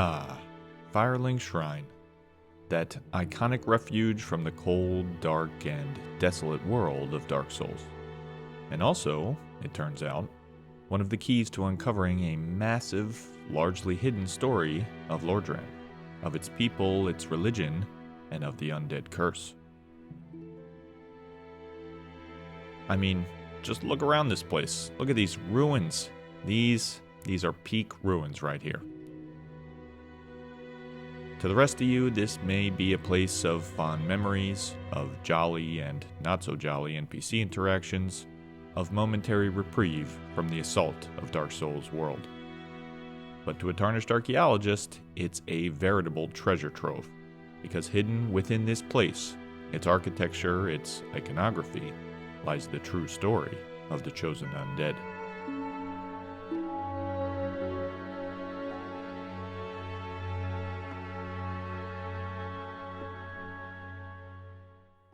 Ah, Firelink Shrine. That iconic refuge from the cold, dark, and desolate world of Dark Souls. And also, it turns out, one of the keys to uncovering a massive, largely hidden story of Lordran, of its people, its religion, and of the undead curse. I mean, just look around this place. Look at these ruins. These are peak ruins right here. To the rest of you, this may be a place of fond memories, of jolly and not so jolly NPC interactions, of momentary reprieve from the assault of Dark Souls' world. But to a tarnished archaeologist, it's a veritable treasure trove, because hidden within this place, its architecture, its iconography, lies the true story of the Chosen Undead.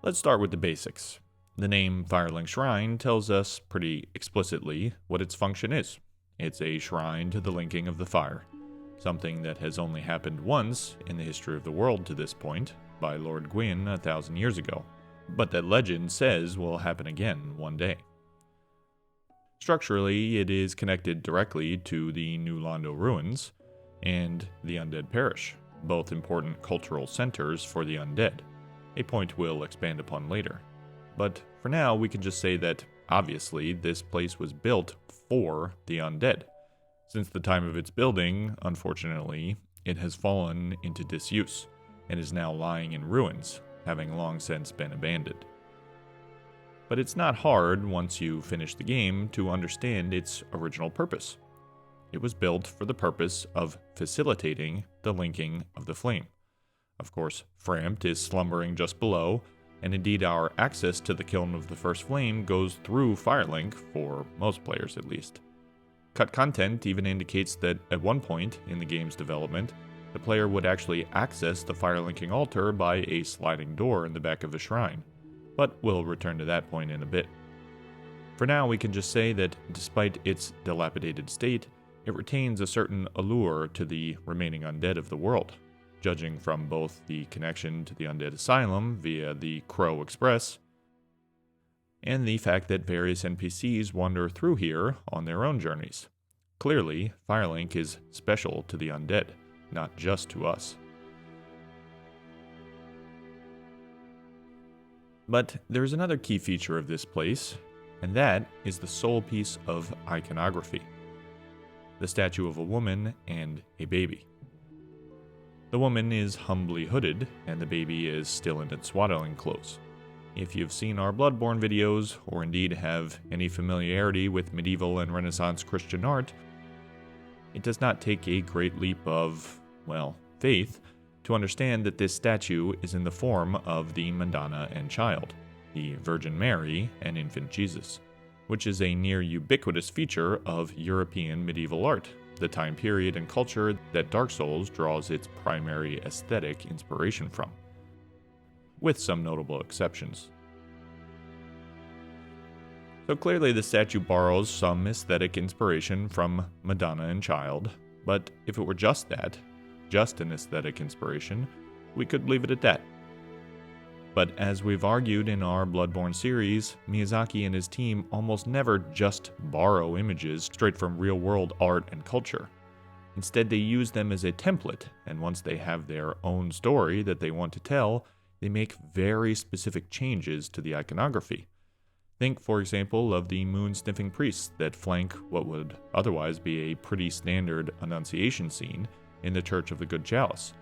Let's start with the basics. The name Firelink Shrine tells us pretty explicitly what its function is. It's a shrine to the linking of the fire, something that has only happened once in the history of the world to this point, by Lord Gwyn 1,000 years ago, but that legend says will happen again one day. Structurally, it is connected directly to the New Londo ruins and the Undead Parish, both important cultural centers for the undead, a point we'll expand upon later. But for now, we can just say that, obviously, this place was built for the undead. Since the time of its building, unfortunately, it has fallen into disuse, and is now lying in ruins, having long since been abandoned. But it's not hard, once you finish the game, to understand its original purpose. It was built for the purpose of facilitating the linking of the flame. Of course, Frampt is slumbering just below, and indeed our access to the kiln of the first flame goes through Firelink, for most players at least. Cut content even indicates that at one point in the game's development, the player would actually access the firelinking altar by a sliding door in the back of the shrine, but we'll return to that point in a bit. For now, we can just say that despite its dilapidated state, it retains a certain allure to the remaining undead of the world, judging from both the connection to the Undead Asylum via the Crow Express, and the fact that various NPCs wander through here on their own journeys. Clearly, Firelink is special to the undead, not just to us. But there's another key feature of this place, and that is the sole piece of iconography: the statue of a woman and a baby. The woman is humbly hooded, and the baby is still in its swaddling clothes. If you've seen our Bloodborne videos, or indeed have any familiarity with medieval and Renaissance Christian art, it does not take a great leap of, faith to understand that this statue is in the form of the Madonna and Child, the Virgin Mary and Infant Jesus, which is a near ubiquitous feature of European medieval art, the time period and culture that Dark Souls draws its primary aesthetic inspiration from, with some notable exceptions. So clearly the statue borrows some aesthetic inspiration from Madonna and Child, but if it were just that, just an aesthetic inspiration, we could leave it at that. But as we've argued in our Bloodborne series, Miyazaki and his team almost never just borrow images straight from real-world art and culture. Instead, they use them as a template, and once they have their own story that they want to tell, they make very specific changes to the iconography. Think, for example, of the moon-sniffing priests that flank what would otherwise be a pretty standard Annunciation scene in the Church of the Good Chalice.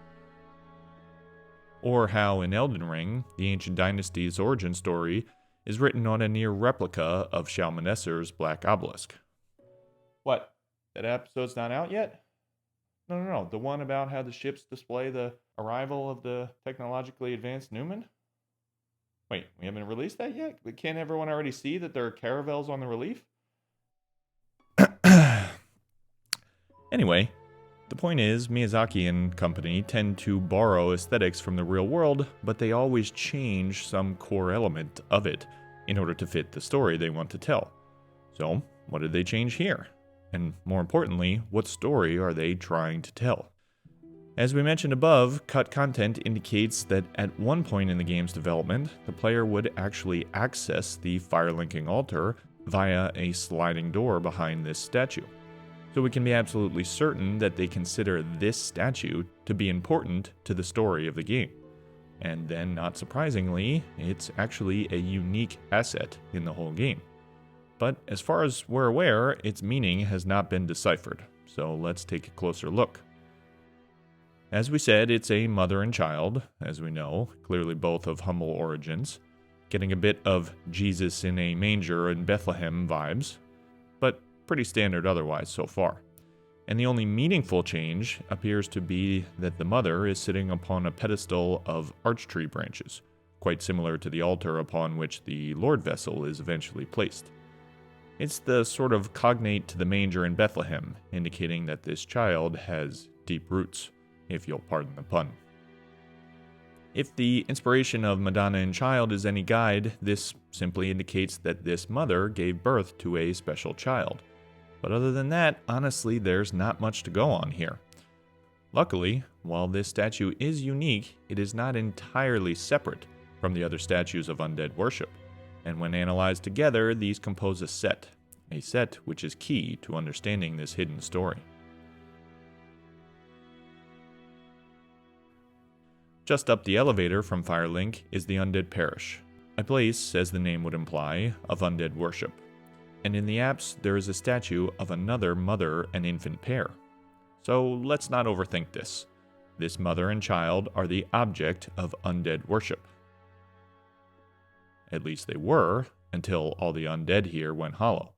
Or how in Elden Ring, the ancient dynasty's origin story is written on a near replica of Shalmaneser's Black Obelisk. What? That episode's not out yet? No. The one about how the ships display the arrival of the technologically advanced Newman? Wait, we haven't released that yet? Can't everyone already see that there are caravels on the relief? Anyway, the point is, Miyazaki and company tend to borrow aesthetics from the real world, but they always change some core element of it in order to fit the story they want to tell. So, what did they change here? And more importantly, what story are they trying to tell? As we mentioned above, cut content indicates that at one point in the game's development, the player would actually access the fire-linking altar via a sliding door behind this statue. So we can be absolutely certain that they consider this statue to be important to the story of the game. And then, not surprisingly, it's actually a unique asset in the whole game. But as far as we're aware, its meaning has not been deciphered, so let's take a closer look. As we said, it's a mother and child, as we know, clearly both of humble origins, getting a bit of Jesus in a manger and Bethlehem vibes, but pretty standard otherwise so far. And the only meaningful change appears to be that the mother is sitting upon a pedestal of arch tree branches, quite similar to the altar upon which the Lord vessel is eventually placed. It's the sort of cognate to the manger in Bethlehem, indicating that this child has deep roots, if you'll pardon the pun. If the inspiration of Madonna and child is any guide, this simply indicates that this mother gave birth to a special child. But other than that, honestly, there's not much to go on here. Luckily, while this statue is unique, it is not entirely separate from the other statues of undead worship, and when analyzed together, these compose a set which is key to understanding this hidden story. Just up the elevator from Firelink is the Undead Parish, a place, as the name would imply, of undead worship. And in the apse, there is a statue of another mother and infant pair. So let's not overthink this. This mother and child are the object of undead worship. At least they were, until all the undead here went hollow.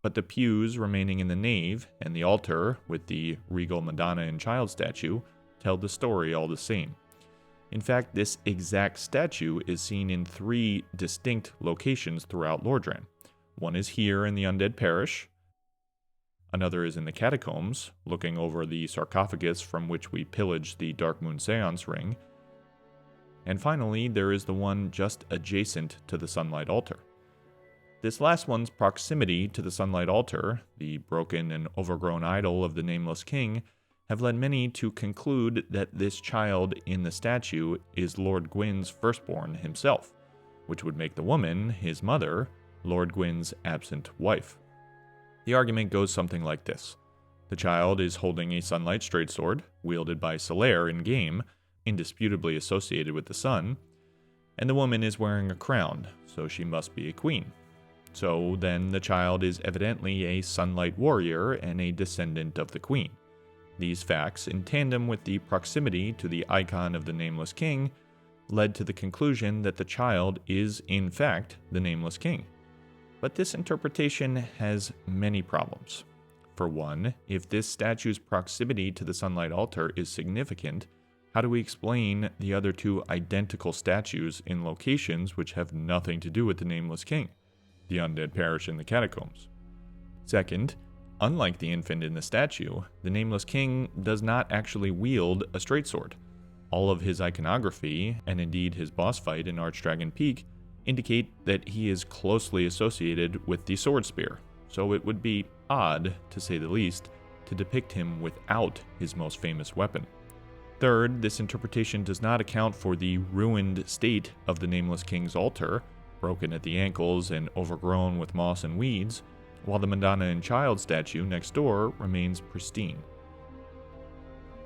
But the pews remaining in the nave and the altar with the regal Madonna and child statue tell the story all the same. In fact, this exact statue is seen in 3 distinct locations throughout Lordran. One is here in the Undead Parish, another is in the Catacombs, looking over the sarcophagus from which we pillaged the Dark Moon Seance Ring, and finally there is the one just adjacent to the Sunlight Altar. This last one's proximity to the Sunlight Altar, the broken and overgrown idol of the Nameless King, have led many to conclude that this child in the statue is Lord Gwyn's firstborn himself, which would make the woman, his mother, Lord Gwyn's absent wife. The argument goes something like this. The child is holding a Sunlight Straightsword, wielded by Solaire in-game, indisputably associated with the sun, and the woman is wearing a crown, so she must be a queen. So then the child is evidently a Sunlight warrior and a descendant of the queen. These facts, in tandem with the proximity to the icon of the Nameless King, led to the conclusion that the child is, in fact, the Nameless King. But this interpretation has many problems. For one, if this statue's proximity to the Sunlight Altar is significant, how do we explain the other 2 identical statues in locations which have nothing to do with the Nameless King, the Undead Parish and the Catacombs? Second, unlike the infant in the statue, the Nameless King does not actually wield a straight-sword. All of his iconography, and indeed his boss fight in Archdragon Peak, indicate that he is closely associated with the sword spear, so it would be odd, to say the least, to depict him without his most famous weapon. Third, this interpretation does not account for the ruined state of the Nameless King's altar, broken at the ankles and overgrown with moss and weeds, while the Madonna and child statue next door remains pristine.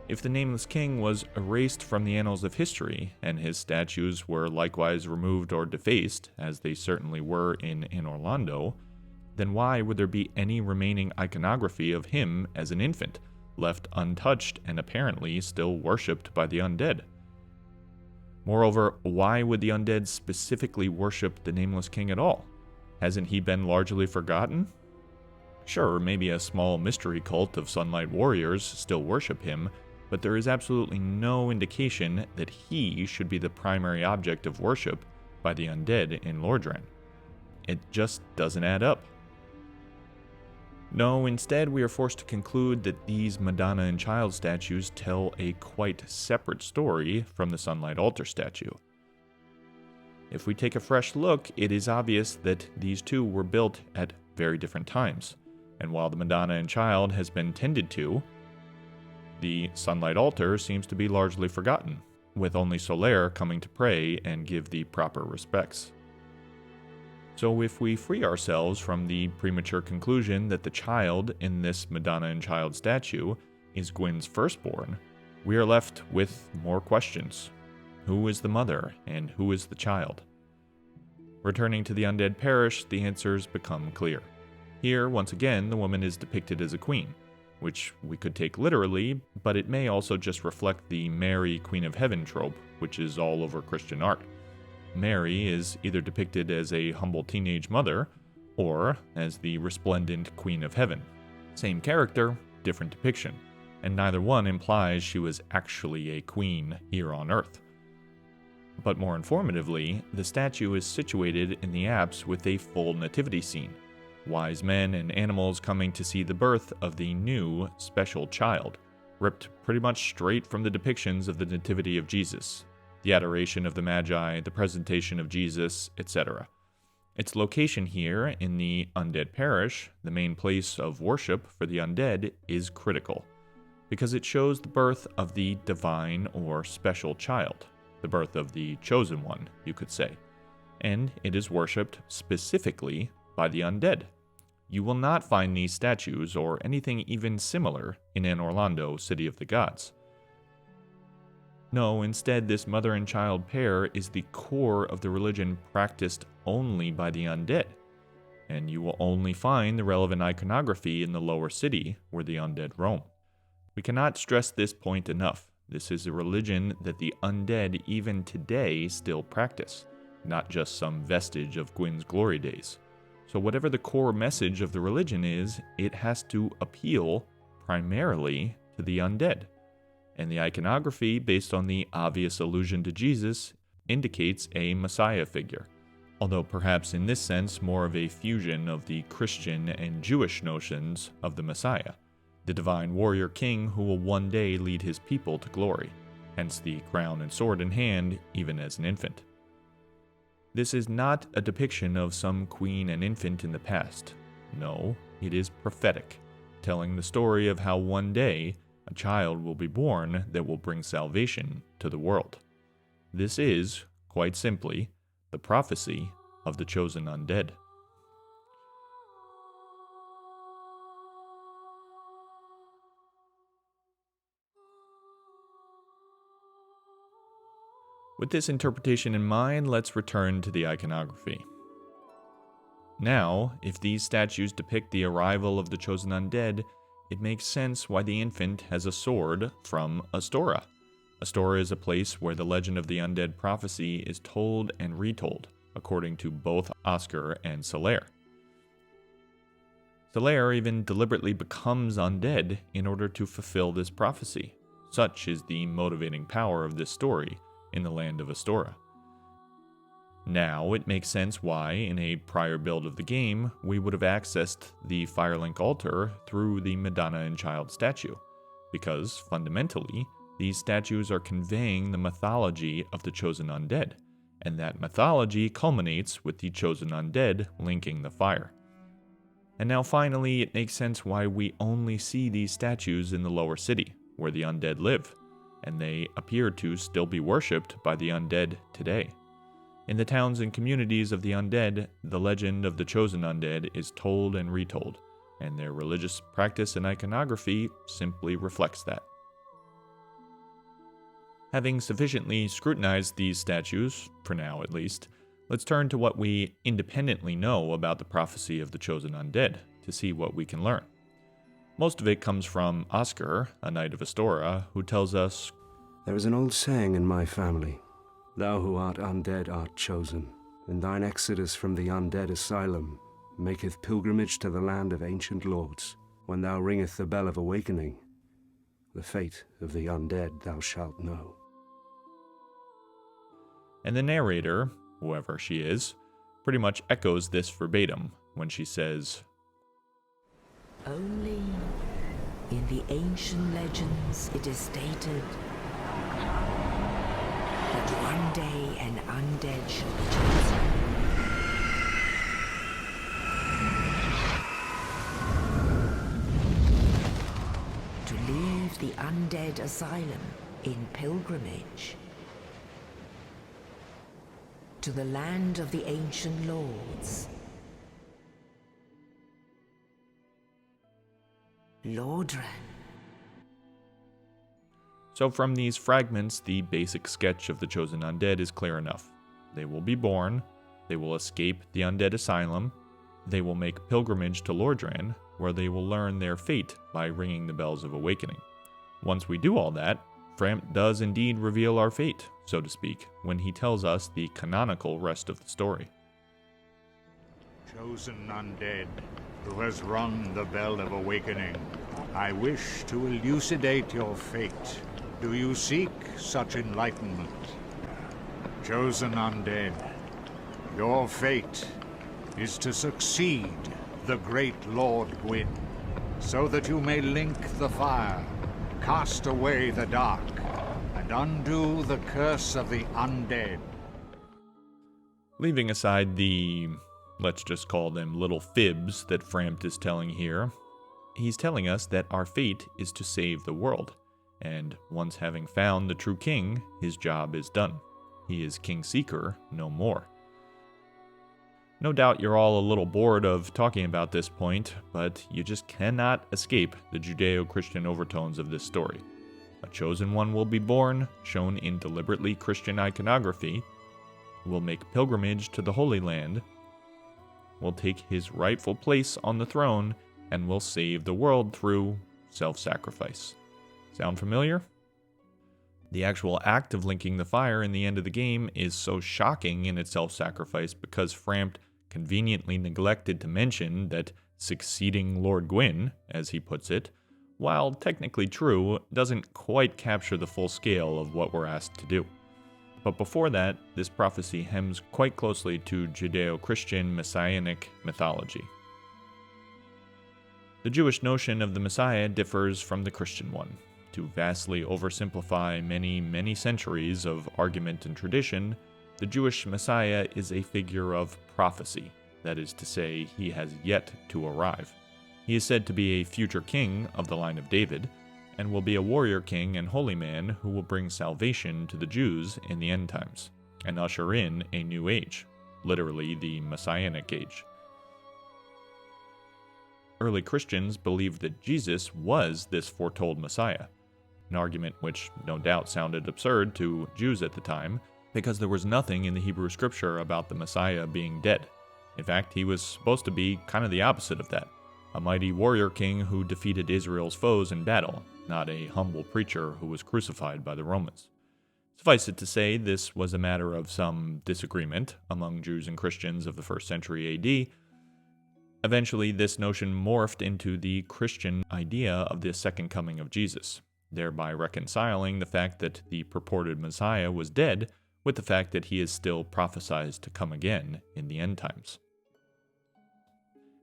If the Nameless King was erased from the annals of history, and his statues were likewise removed or defaced, as they certainly were in Orlando, then why would there be any remaining iconography of him as an infant, left untouched and apparently still worshipped by the undead? Moreover, why would the undead specifically worship the Nameless King at all? Hasn't he been largely forgotten? Sure, maybe a small mystery cult of Sunlight Warriors still worship him, but there is absolutely no indication that he should be the primary object of worship by the undead in Lordran. It just doesn't add up. No, instead we are forced to conclude that these Madonna and child statues tell a quite separate story from the Sunlight Altar statue. If we take a fresh look, it is obvious that these 2 were built at very different times, and while the Madonna and child has been tended to, The sunlight altar seems to be largely forgotten, with only Solaire coming to pray and give the proper respects. So if we free ourselves from the premature conclusion that the child in this Madonna and Child statue is Gwyn's firstborn, we are left with more questions. Who is the mother, and who is the child? Returning to the undead parish, the answers become clear. Here, once again, the woman is depicted as a queen, which we could take literally, but it may also just reflect the Mary, Queen of Heaven trope, which is all over Christian art. Mary is either depicted as a humble teenage mother, or as the resplendent Queen of Heaven. Same character, different depiction, and neither one implies she was actually a queen here on Earth. But more informatively, the statue is situated in the apse with a full nativity scene, wise men and animals coming to see the birth of the new special child, ripped pretty much straight from the depictions of the nativity of Jesus, the adoration of the Magi, the presentation of Jesus, etc. Its location here in the undead parish, the main place of worship for the undead, is critical, because it shows the birth of the divine or special child, the birth of the chosen one, you could say, and it is worshipped specifically by the undead. You will not find these statues or anything even similar in Anne Orlando, City of the Gods. No, instead, this mother and child pair is the core of the religion practiced only by the undead, and you will only find the relevant iconography in the lower city where the undead roam. We cannot stress this point enough. This is a religion that the undead even today still practice, not just some vestige of Gwyn's glory days. So whatever the core message of the religion is, it has to appeal primarily to the undead. And the iconography, based on the obvious allusion to Jesus, indicates a Messiah figure, although perhaps in this sense more of a fusion of the Christian and Jewish notions of the Messiah, the divine warrior king who will one day lead his people to glory, hence the crown and sword in hand even as an infant. This is not a depiction of some queen and infant in the past. No, it is prophetic, telling the story of how one day a child will be born that will bring salvation to the world. This is, quite simply, the prophecy of the Chosen Undead. With this interpretation in mind, let's return to the iconography. Now, if these statues depict the arrival of the Chosen Undead, it makes sense why the infant has a sword from Astora. Astora is a place where the legend of the undead prophecy is told and retold, according to both Oscar and Solaire. Solaire even deliberately becomes undead in order to fulfill this prophecy. Such is the motivating power of this story in the land of Astora. Now, it makes sense why, in a prior build of the game, we would have accessed the Firelink altar through the Madonna and Child statue, because, fundamentally, these statues are conveying the mythology of the Chosen Undead, and that mythology culminates with the Chosen Undead linking the fire. And now finally, it makes sense why we only see these statues in the lower city, where the undead live, and they appear to still be worshipped by the undead today. In the towns and communities of the undead, the legend of the Chosen Undead is told and retold, and their religious practice and iconography simply reflects that. Having sufficiently scrutinized these statues, for now at least, let's turn to what we independently know about the prophecy of the Chosen Undead to see what we can learn. Most of it comes from Oscar, a knight of Astora, who tells us, "There is an old saying in my family. Thou who art undead art chosen, and thine exodus from the undead asylum maketh pilgrimage to the land of ancient lords. When thou ringeth the bell of awakening, the fate of the undead thou shalt know." And the narrator, whoever she is, pretty much echoes this verbatim when she says, "Only in the ancient legends it is stated that one day an undead shall be chosen. To live of the Undead Asylum in pilgrimage to the land of the ancient lords. Lordran. So from these fragments, the basic sketch of the Chosen Undead is clear enough. They will be born, they will escape the Undead Asylum, they will make pilgrimage to Lordran, where they will learn their fate by ringing the bells of awakening. Once we do all that, Frampt does indeed reveal our fate, so to speak, when he tells us the canonical rest of the story. Chosen Undead, who has rung the bell of awakening, I wish to elucidate your fate. Do you seek such enlightenment? Chosen Undead, your fate is to succeed the great Lord Gwyn, so that you may link the fire, cast away the dark, and undo the curse of the undead. Leaving aside the, let's just call them little fibs that Frampt is telling here, he's telling us that our fate is to save the world, and once having found the true king, his job is done. He is King Seeker no more. No doubt you're all a little bored of talking about this point, but you just cannot escape the Judeo-Christian overtones of this story. A chosen one will be born, shown in deliberately Christian iconography, will make pilgrimage to the Holy Land, will take his rightful place on the throne, and will save the world through self-sacrifice. Sound familiar? The actual act of linking the fire in the end of the game is so shocking in its self-sacrifice because Frampt conveniently neglected to mention that succeeding Lord Gwyn, as he puts it, while technically true, doesn't quite capture the full scale of what we're asked to do. But before that, this prophecy hems quite closely to Judeo-Christian messianic mythology. The Jewish notion of the Messiah differs from the Christian one. To vastly oversimplify many centuries of argument and tradition, the Jewish Messiah is a figure of prophecy, that is to say, he has yet to arrive. He is said to be a future king of the line of David, and will be a warrior king and holy man who will bring salvation to the Jews in the end times, and usher in a new age, literally the Messianic age. Early Christians believed that Jesus was this foretold Messiah, an argument which no doubt sounded absurd to Jews at the time, because there was nothing in the Hebrew scripture about the Messiah being dead. In fact, he was supposed to be kind of the opposite of that, a mighty warrior king who defeated Israel's foes in battle, not a humble preacher who was crucified by the Romans. Suffice it to say, this was a matter of some disagreement among Jews and Christians of the 1st century AD. Eventually, this notion morphed into the Christian idea of the second coming of Jesus, thereby reconciling the fact that the purported Messiah was dead with the fact that he is still prophesied to come again in the end times.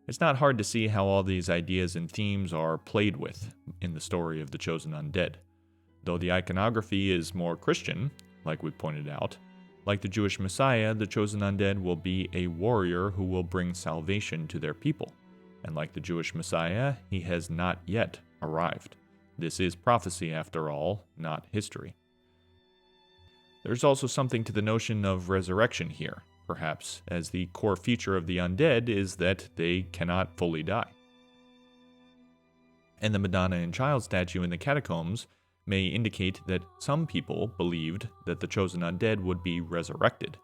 It's not hard to see how all these ideas and themes are played with in the story of the Chosen Undead. Though the iconography is more Christian, like we pointed out, like the Jewish Messiah, the Chosen Undead will be a warrior who will bring salvation to their people. And like the Jewish Messiah, he has not yet arrived. This is prophecy, after all, not history. There's also something to the notion of resurrection here, perhaps, as the core feature of the undead is that they cannot fully die. And the Madonna and Child statue in the catacombs may indicate that some people believed that the Chosen Undead would be resurrected,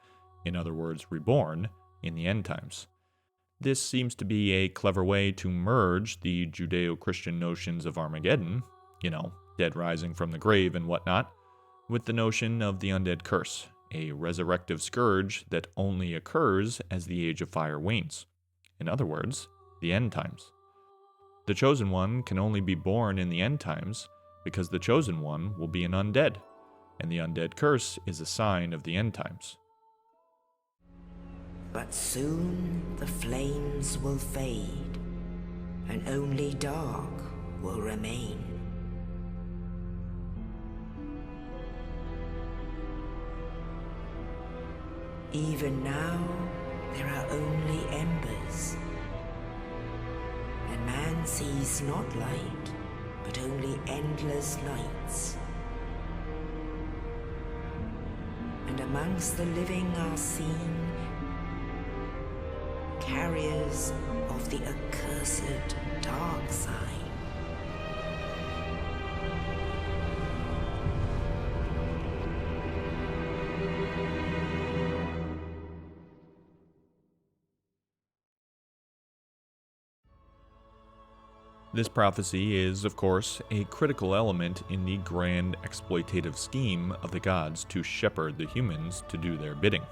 in other words, reborn, in the end times. This seems to be a clever way to merge the Judeo-Christian notions of Armageddon, dead rising from the grave and whatnot, with the notion of the undead curse, a resurrective scourge that only occurs as the Age of Fire wanes. In other words, the end times. The Chosen One can only be born in the end times because the Chosen One will be an undead, and the undead curse is a sign of the end times. But soon the flames will fade, and only dark will remain. Even now, there are only embers, and man sees not light, but only endless nights. And amongst the living are seen carriers of the accursed dark side. This prophecy is, of course, a critical element in the grand exploitative scheme of the gods to shepherd the humans to do their bidding.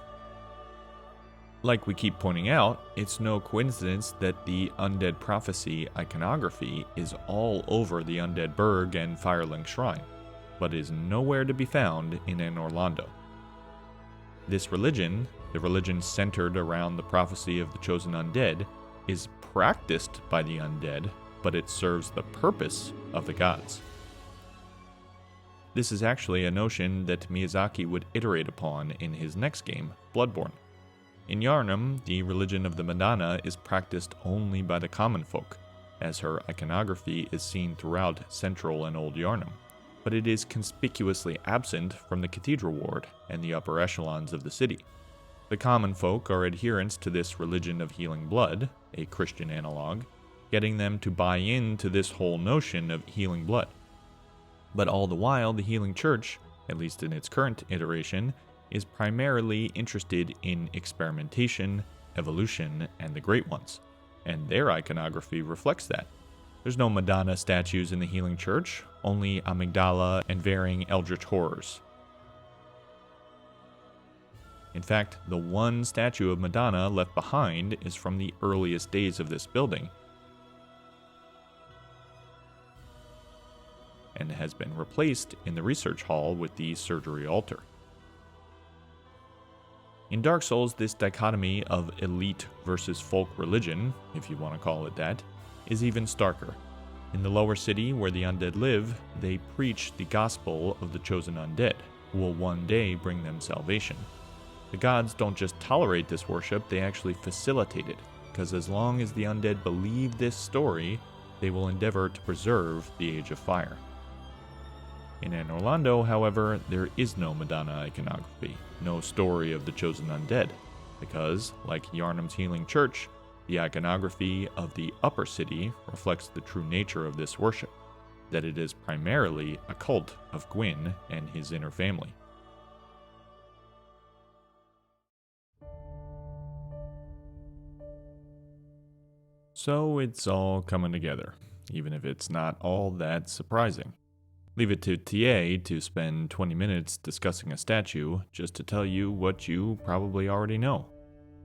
Like we keep pointing out, it's no coincidence that the undead prophecy iconography is all over the Undead Burg and Firelink Shrine, but is nowhere to be found in Anne Orlando. This religion, the religion centered around the prophecy of the Chosen Undead, is practiced by the undead, but it serves the purpose of the gods. This is actually a notion that Miyazaki would iterate upon in his next game, Bloodborne. In Yharnam, the religion of the Madonna is practiced only by the common folk, as her iconography is seen throughout Central and Old Yharnam, but it is conspicuously absent from the Cathedral Ward and the upper echelons of the city. The common folk are adherents to this religion of healing blood, a Christian analog, getting them to buy into this whole notion of healing blood. But all the while, the healing church, at least in its current iteration, is primarily interested in experimentation, evolution, and the Great Ones, and their iconography reflects that. There's no Madonna statues in the healing church, only amygdala and varying eldritch horrors. In fact, the one statue of Madonna left behind is from the earliest days of this building, and has been replaced in the research hall with the surgery altar. In Dark Souls, this dichotomy of elite versus folk religion, if you want to call it that, is even starker. In the lower city where the undead live, they preach the gospel of the chosen undead, who will one day bring them salvation. The gods don't just tolerate this worship, they actually facilitate it, because as long as the undead believe this story, they will endeavor to preserve the Age of Fire. In Anne Orlando, however, there is no Madonna iconography, no story of the chosen undead, because, like Yharnam's healing church, the iconography of the upper city reflects the true nature of this worship, that it is primarily a cult of Gwyn and his inner family. So it's all coming together, even if it's not all that surprising. Leave it to TA to spend 20 minutes discussing a statue just to tell you what you probably already know.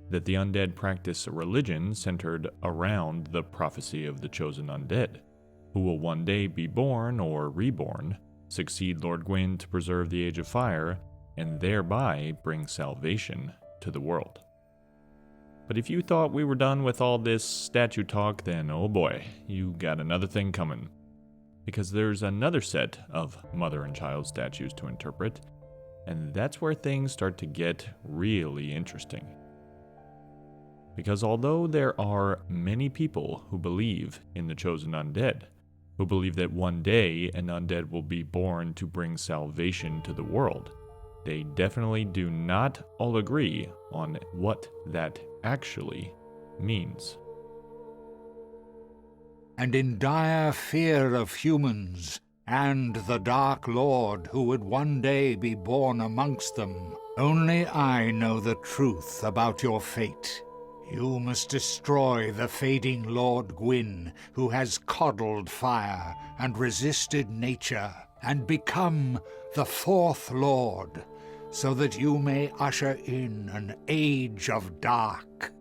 That the undead practice a religion centered around the prophecy of the chosen undead, who will one day be born or reborn, succeed Lord Gwyn to preserve the Age of Fire, and thereby bring salvation to the world. But if you thought we were done with all this statue talk, then oh boy, you got another thing coming. Because there's another set of mother and child statues to interpret, and that's where things start to get really interesting. Because although there are many people who believe in the chosen undead, who believe that one day an undead will be born to bring salvation to the world, they definitely do not all agree on what that actually means. And in dire fear of humans, and the Dark Lord who would one day be born amongst them, only I know the truth about your fate. You must destroy the fading Lord Gwyn, who has coddled fire and resisted nature, and become the fourth Lord, so that you may usher in an age of dark.